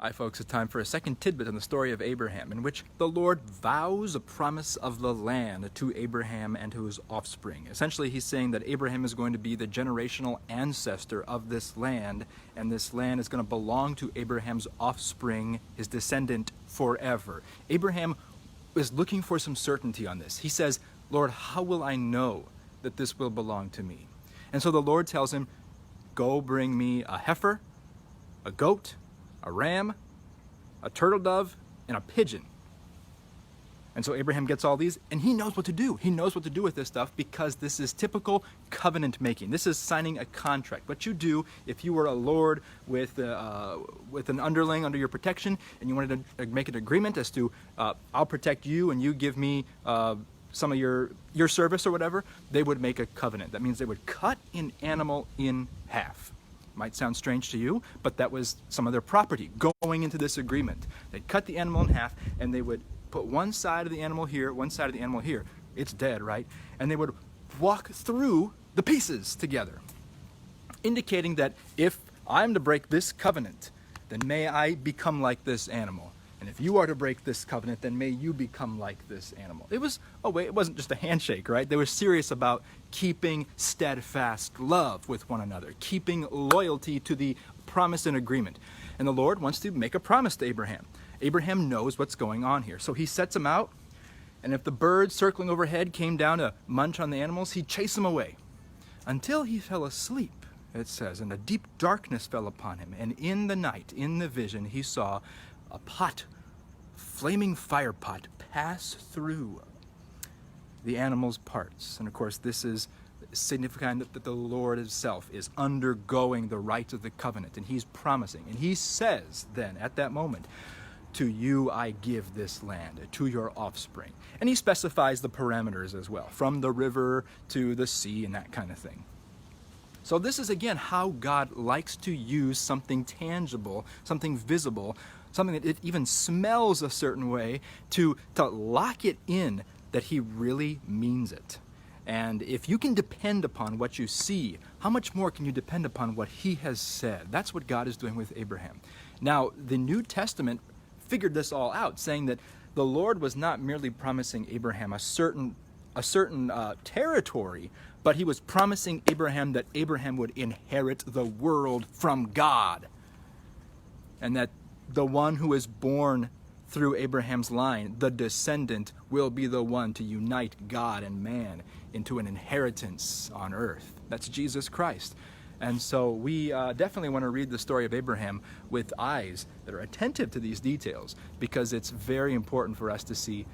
Hi folks, it's time for a second tidbit in the story of Abraham, in which the Lord vows a promise of the land to Abraham and to his offspring. Essentially, he's saying that Abraham is going to be the generational ancestor of this land, and this land is going to belong to Abraham's offspring, his descendant, forever. Abraham is looking for some certainty on this. He says, Lord, how will I know that this will belong to me? And so the Lord tells him, go bring me a heifer, a goat, a ram, a turtle dove, and a pigeon. And so Abraham gets all these, and he knows what to do. He knows what to do with this stuff because this is typical covenant making. This is signing a contract. What you do if you were a lord with an underling under your protection, and you wanted to make an agreement as to, I'll protect you and you give me some of your service or whatever, they would make a covenant. That means they would cut an animal in half. Might sound strange to you, but that was some of their property going into this agreement. They'd cut the animal in half, and they would put one side of the animal here, one side of the animal here. It's dead, right? And they would walk through the pieces together, indicating that if I'm to break this covenant, then may I become like this animal. And if you are to break this covenant, then may you become like this animal. It wasn't just a handshake, right? They were serious about keeping steadfast love with one another, keeping loyalty to the promise and agreement. And the Lord wants to make a promise to Abraham. Abraham knows what's going on here. So he sets them out, and if the birds circling overhead came down to munch on the animals, he'd chase them away until he fell asleep, it says, and a deep darkness fell upon him. And in the night, in the vision, he saw a pot, flaming fire pot, pass through the animal's parts. And of course, this is significant that the Lord himself is undergoing the rites of the covenant, and he's promising. And he says then, at that moment, to you I give this land, to your offspring. And he specifies the parameters as well, from the river to the sea and that kind of thing. So this is, again, how God likes to use something tangible, something visible, something that it even smells a certain way, to lock it in that he really means it. And if you can depend upon what you see, how much more can you depend upon what he has said? That's what God is doing with Abraham. Now, the New Testament figured this all out, saying that the Lord was not merely promising Abraham a certain territory, but he was promising Abraham that Abraham would inherit the world from God, and that the one who is born through Abraham's line, the descendant, will be the one to unite God and man into an inheritance on earth. That's Jesus Christ. And so we definitely want to read the story of Abraham with eyes that are attentive to these details, because it's very important for us to see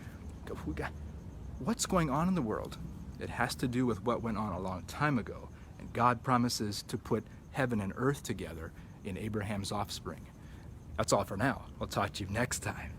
what's going on in the world. It has to do with what went on a long time ago. And God promises to put heaven and earth together in Abraham's offspring. That's all for now. We'll talk to you next time.